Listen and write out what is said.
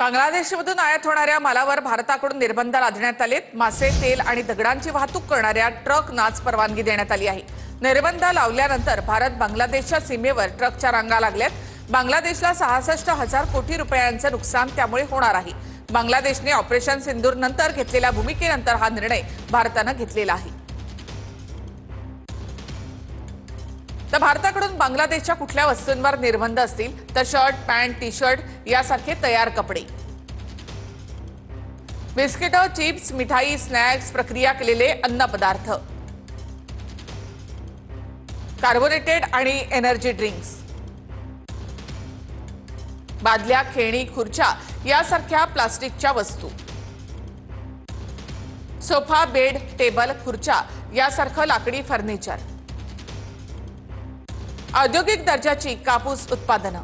बांगलादेशमधून आयात होणाऱ्या मालावर भारताकडून निर्बंध लादण्यात आलेत। मासे, तेल आणि दगडांची वाहतूक करणाऱ्या ट्रकनाच परवानगी देण्यात आली आहे। निर्बंध लावल्यानंतर भारत बांगलादेशच्या सीमेवर ट्रकच्या रांगा लागल्यात। बांगलादेशला 66,000 कोटी रुपयांचं नुकसान त्यामुळे होणार आहे। बांगलादेशने ऑपरेशन सिंदूर नंतर घेतलेल्या भूमिकेनंतर हा निर्णय भारताने घेतलेला आहे। तर भारताकडून बांगलादेशच्या कुठल्या वस्तूंवर निर्बंध असतील तर शर्ट, पॅन्ट, टी-शर्ट यासारखे तयार कपडे, बिस्किट, चिप्स, मिठाई, स्नॅक्स, प्रक्रिया केलेले अन्न पदार्थ, कार्बोनेटेड आणि एनर्जी ड्रिंक्स, बादल्या, खेळणी, खुर्च्या यासारख्या प्लास्टिकच्या वस्तू, सोफा, बेड, टेबल, खुर्च्या यासारखं लाकडी फर्निचर, औद्योगिक दर्जाची कापूस उत्पादनं,